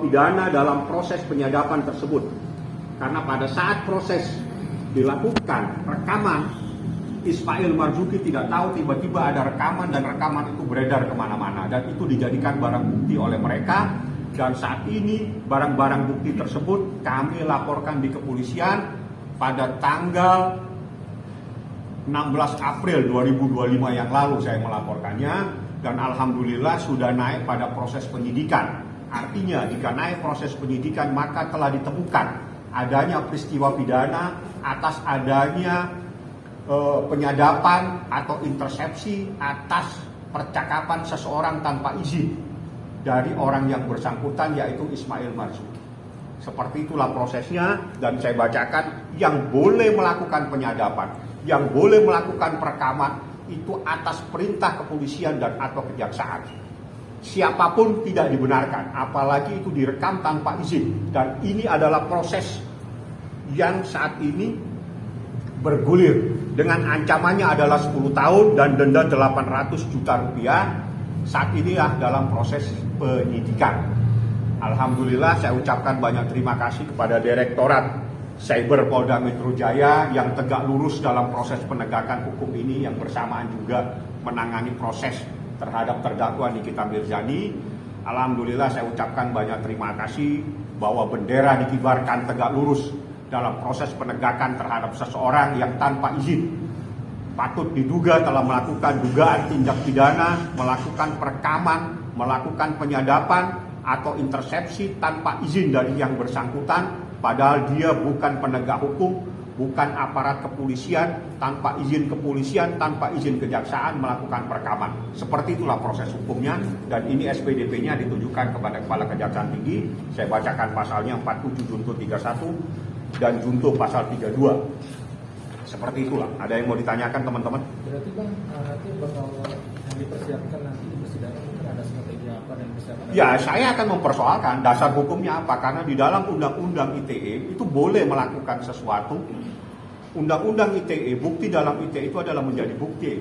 pidana dalam proses penyadapan tersebut. Karena pada saat proses dilakukan rekaman, Ismail Marzuki tidak tahu tiba-tiba ada rekaman dan rekaman itu beredar kemana-mana dan itu dijadikan barang bukti oleh mereka. Dan saat ini barang-barang bukti tersebut kami laporkan di kepolisian pada tanggal 16 April 2025 yang lalu saya melaporkannya, dan alhamdulillah sudah naik pada proses penyidikan. Artinya jika naik proses penyidikan maka telah ditemukan adanya peristiwa pidana atas adanya penyadapan atau intersepsi atas percakapan seseorang tanpa izin dari orang yang bersangkutan, yaitu Ismail Marzuki. Seperti itulah prosesnya, dan saya bacakan yang boleh melakukan penyadapan, yang boleh melakukan perekaman itu atas perintah kepolisian dan atau kejaksaan. Siapapun tidak dibenarkan, apalagi itu direkam tanpa izin. Dan ini adalah proses yang saat ini bergulir dengan ancamannya adalah 10 tahun dan denda 800 juta rupiah. Saat ini dalam proses penyidikan. Alhamdulillah saya ucapkan banyak terima kasih kepada Direktorat Cyber Polda Metro Jaya yang tegak lurus dalam proses penegakan hukum ini, yang bersamaan juga menangani proses terhadap terdakwa Nikita Mirzani. Alhamdulillah saya ucapkan banyak terima kasih bahwa bendera dikibarkan tegak lurus dalam proses penegakan terhadap seseorang yang tanpa izin patut diduga telah melakukan dugaan tindak pidana, melakukan perekaman, melakukan penyadapan atau intersepsi tanpa izin dari yang bersangkutan, padahal dia bukan penegak hukum, bukan aparat kepolisian, tanpa izin kepolisian, tanpa izin kejaksaan melakukan perekaman. Seperti itulah proses hukumnya, dan ini SPDP-nya ditujukan kepada Kepala Kejaksaan Tinggi. Saya bacakan pasalnya 47 Junto 31 dan Junto pasal 32. Seperti itulah. Ada yang mau ditanyakan teman-teman? Berarti Bang, nanti bakal yang dipersiapkan nanti di persidangan mungkin ada strategi apa dan persiapan? Ya, saya akan mempersoalkan dasar hukumnya apa, karena di dalam Undang-Undang ITE itu boleh melakukan sesuatu. Undang-Undang ITE, bukti dalam ITE itu adalah menjadi bukti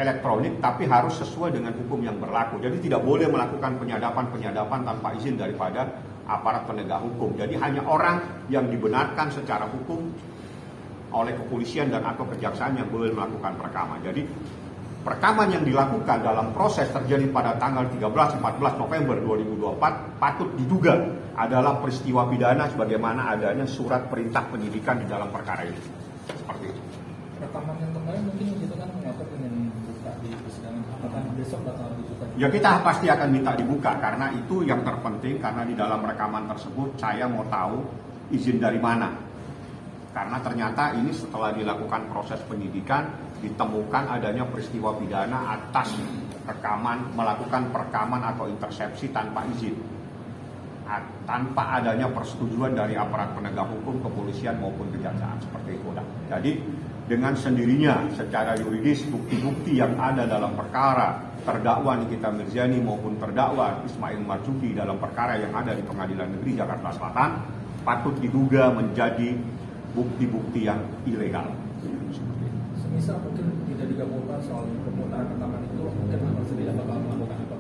elektronik, tapi harus sesuai dengan hukum yang berlaku. Jadi tidak boleh melakukan penyadapan tanpa izin daripada aparat penegak hukum. Jadi hanya orang yang dibenarkan secara hukum oleh kepolisian dan atau kejaksaan yang boleh melakukan perekaman. Jadi perekaman yang dilakukan dalam proses terjadi pada tanggal 13-14 November 2024 patut diduga adalah peristiwa pidana sebagaimana adanya surat perintah penyidikan di dalam perkara ini. Seperti itu. Rekaman yang kemarin mungkin kita kan mengatur ingin buka di persidangan, apakah besok bakal dibuka? Ya, kita pasti akan minta dibuka karena itu yang terpenting, karena di dalam rekaman tersebut saya mau tahu izin dari mana. Karena ternyata ini setelah dilakukan proses penyidikan ditemukan adanya peristiwa pidana atas rekaman, melakukan perekaman atau intersepsi tanpa izin, tanpa adanya persetujuan dari aparat penegak hukum, kepolisian maupun kejaksaan. Seperti itu. Jadi dengan sendirinya secara yuridis bukti-bukti yang ada dalam perkara terdakwa Nikita Mirzani maupun terdakwa Ismail Marzuki dalam perkara yang ada di Pengadilan Negeri Jakarta Selatan patut diduga menjadi bukti-bukti yang ilegal. Semisal mungkin tidak digabungkan soal permulaan rekaman itu, mungkin akan tidak bakal melakukan apa?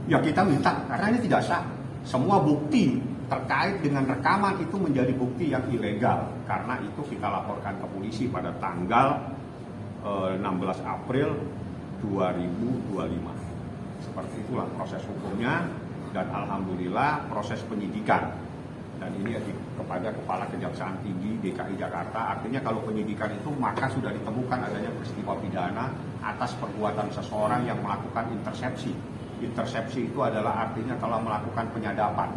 Ya, kita minta, karena ini tidak sah. Semua bukti terkait dengan rekaman itu menjadi bukti yang ilegal. Karena itu kita laporkan ke polisi pada tanggal 16 April 2025. Seperti itulah proses hukumnya, dan alhamdulillah proses penyidikan. Dan ini kepada Kepala Kejaksaan Tinggi DKI Jakarta. Artinya kalau penyidikan itu maka sudah ditemukan adanya peristiwa pidana atas perbuatan seseorang yang melakukan intersepsi. Intersepsi itu adalah artinya telah melakukan penyadapan,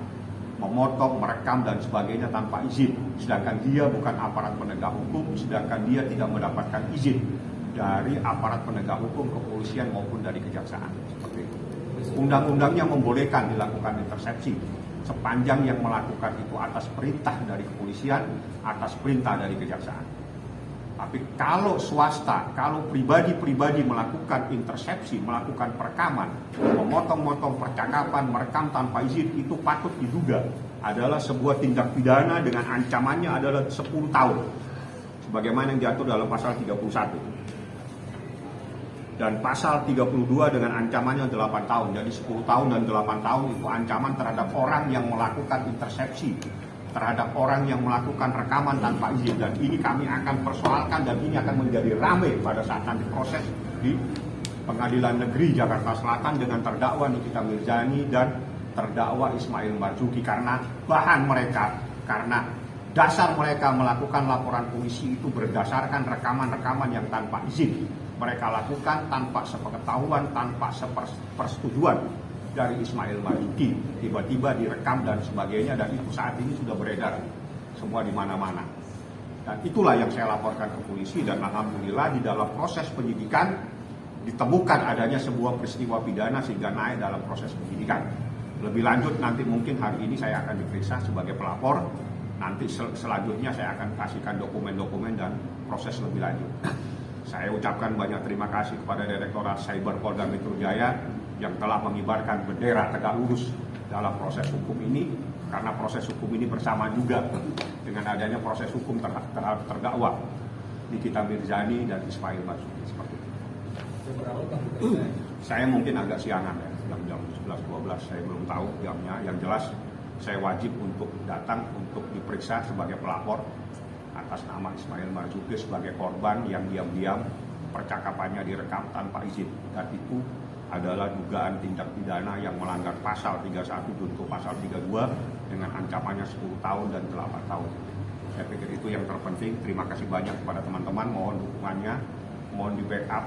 memotong, merekam dan sebagainya tanpa izin. Sedangkan dia bukan aparat penegak hukum, sedangkan dia tidak mendapatkan izin dari aparat penegak hukum, kepolisian maupun dari kejaksaan. Seperti itu. Undang-undangnya membolehkan dilakukan intersepsi sepanjang yang melakukan itu atas perintah dari kepolisian, atas perintah dari kejaksaan. Tapi kalau swasta, kalau pribadi-pribadi melakukan intersepsi, melakukan perekaman, memotong-motong percakapan, merekam tanpa izin, itu patut diduga adalah sebuah tindak pidana dengan ancamannya adalah 10 tahun. Sebagaimana yang diatur dalam pasal 31. Dan pasal 32 dengan ancamannya 8 tahun. Jadi 10 tahun dan 8 tahun itu ancaman terhadap orang yang melakukan intersepsi, terhadap orang yang melakukan rekaman tanpa izin. Dan ini kami akan persoalkan dan ini akan menjadi ramai pada saat nanti proses di Pengadilan Negeri Jakarta Selatan dengan terdakwa Nikita Mirzani dan terdakwa Ismail Marzuki, karena bahan mereka, karena dasar mereka melakukan laporan polisi itu berdasarkan rekaman-rekaman yang tanpa izin. Mereka lakukan tanpa sepengetahuan, tanpa persetujuan dari Ismail Marzuki. Tiba-tiba direkam dan sebagainya, dan itu saat ini sudah beredar semua di mana-mana. Dan itulah yang saya laporkan ke polisi, dan alhamdulillah di dalam proses penyidikan ditemukan adanya sebuah peristiwa pidana sehingga naik dalam proses penyidikan. Lebih lanjut nanti mungkin hari ini saya akan diperiksa sebagai pelapor. Nanti selanjutnya saya akan kasihkan dokumen-dokumen dan proses lebih lanjut. Saya ucapkan banyak terima kasih kepada Direktorat Cyber Polda Metro Jaya yang telah mengibarkan bendera tegak lurus dalam proses hukum ini, karena proses hukum ini bersama juga dengan adanya proses hukum terhadap terdakwa Nikita Mirzani dan Ismail Marzuki seperti itu. Saya mungkin agak siangan ya, jam 11-12 saya belum tahu jamnya. Yang jelas saya wajib untuk datang untuk diperiksa sebagai pelapor atas nama Ismail Marzuki sebagai korban yang diam-diam percakapannya direkam tanpa izin, dan itu adalah dugaan tindak pidana yang melanggar pasal 31 junto pasal 32 dengan ancamannya 10 tahun dan 8 tahun. Saya pikir itu yang terpenting. Terima kasih banyak kepada teman-teman, mohon dukungannya, mohon di backup,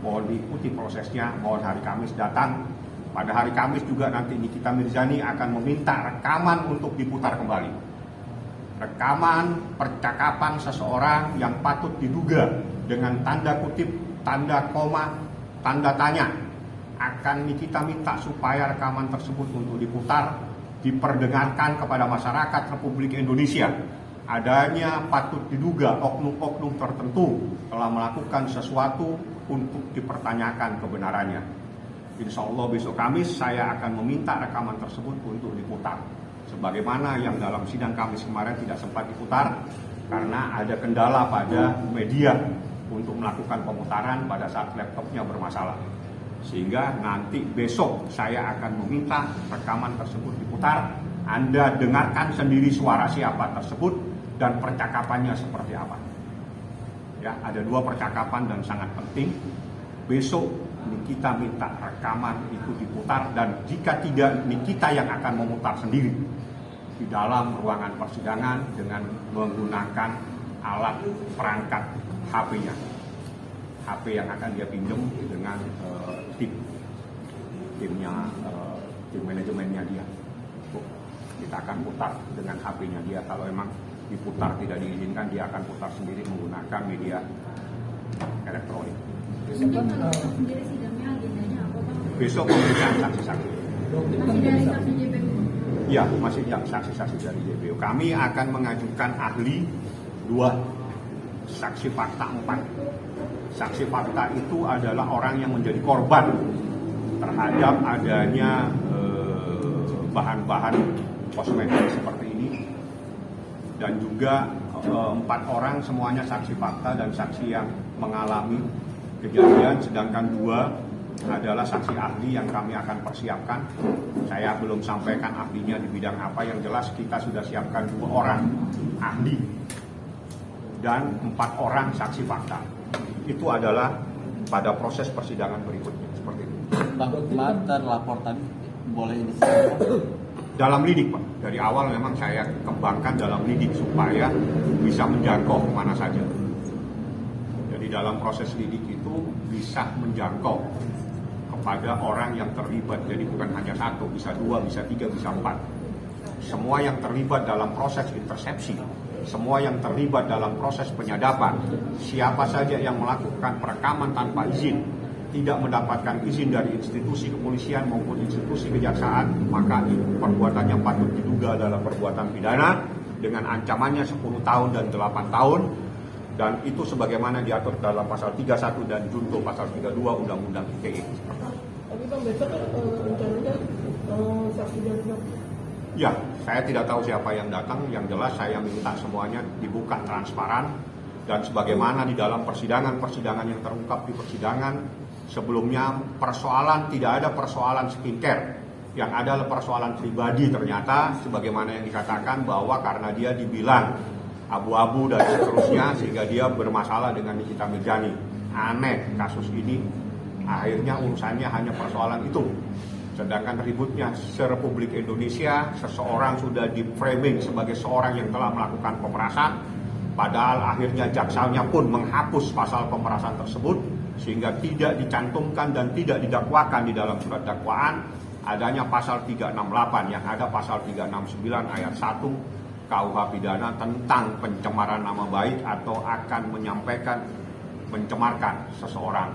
mohon diikuti prosesnya, mohon hari Kamis datang. Pada hari Kamis juga nanti Nikita Mirzani akan meminta rekaman untuk diputar kembali. Rekaman percakapan seseorang yang patut diduga dengan tanda kutip, tanda koma, tanda tanya. Akan Nikita minta supaya rekaman tersebut untuk diputar, diperdengarkan kepada masyarakat Republik Indonesia. Adanya patut diduga oknum-oknum tertentu telah melakukan sesuatu untuk dipertanyakan kebenarannya. Insya Allah besok Kamis saya akan meminta rekaman tersebut untuk diputar. Sebagaimana yang dalam sidang Kamis kemarin tidak sempat diputar karena ada kendala pada media untuk melakukan pemutaran pada saat laptopnya bermasalah. Sehingga nanti besok saya akan meminta rekaman tersebut diputar. Anda dengarkan sendiri suara siapa tersebut dan percakapannya seperti apa. Ya, ada 2 percakapan dan sangat penting. Besok Nikita minta rekaman itu diputar, dan jika tidak Nikita yang akan memutar sendiri di dalam ruangan persidangan dengan menggunakan alat perangkat HP-nya. HP yang akan dia pinjam dengan tim manajemennya dia. Kita akan putar dengan HP-nya dia. Kalau memang diputar tidak diizinkan, dia akan putar sendiri menggunakan media elektronik. Besok pemeriksaan saksi-saksi. Masih dari saksi JPU? Ya, masih yang saksi-saksi dari JPU. Kami akan mengajukan ahli 2, saksi fakta 4. Saksi fakta itu adalah orang yang menjadi korban terhadap adanya bahan-bahan kosmetik seperti ini, dan juga 4 orang semuanya saksi fakta dan saksi yang mengalami kejadian, sedangkan 2 adalah saksi ahli yang kami akan persiapkan. Saya belum sampaikan ahlinya di bidang apa, yang jelas kita sudah siapkan 2 orang ahli dan 4 orang saksi fakta. Itu adalah pada proses persidangan berikutnya seperti itu. Bang, terlapor tadi boleh ini dalam lidik, Pak. Dari awal memang saya kembangkan dalam lidik supaya bisa menjangkau kemana saja. Jadi dalam proses lidik itu bisa menjangkau kepada orang yang terlibat. Jadi bukan hanya 1, bisa 2, bisa 3, bisa 4. Semua yang terlibat dalam proses intersepsi, semua yang terlibat dalam proses penyadapan, siapa saja yang melakukan perekaman tanpa izin, tidak mendapatkan izin dari institusi kepolisian maupun institusi kejaksaan, maka perbuatannya patut diduga adalah perbuatan pidana dengan ancamannya 10 tahun dan 8 tahun, dan itu sebagaimana diatur dalam pasal 31 dan junto pasal 32 Undang-Undang ITE. Tapi Bang, besok kan rencananya saksi dari Ya, saya tidak tahu siapa yang datang. Yang jelas saya minta semuanya dibuka transparan, dan sebagaimana di dalam persidangan yang terungkap di persidangan, Sebelumnya tidak ada persoalan skincare, yang ada adalah persoalan pribadi ternyata, sebagaimana yang dikatakan bahwa karena dia dibilang abu-abu dan seterusnya sehingga dia bermasalah dengan Nikita Mirzani. Aneh, kasus ini akhirnya urusannya hanya persoalan itu. Sedangkan ributnya se-Republik Indonesia, seseorang sudah di-framing sebagai seorang yang telah melakukan pemerasan, padahal akhirnya jaksanya pun menghapus pasal pemerasan tersebut, sehingga tidak dicantumkan dan tidak didakwakan di dalam surat dakwaan. Adanya pasal 368, yang ada pasal 369 ayat 1 KUH pidana tentang pencemaran nama baik atau akan mencemarkan seseorang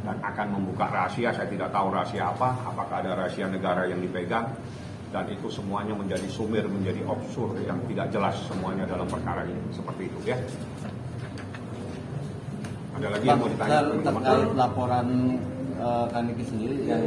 dan akan membuka rahasia. Saya tidak tahu rahasia apa, apakah ada rahasia negara yang dipegang, dan itu semuanya menjadi sumir, menjadi obskur yang tidak jelas semuanya dalam perkara ini. Seperti itu ya. Ada lagi yang mau ditanya? Terkait laporan Kaniki sendiri yang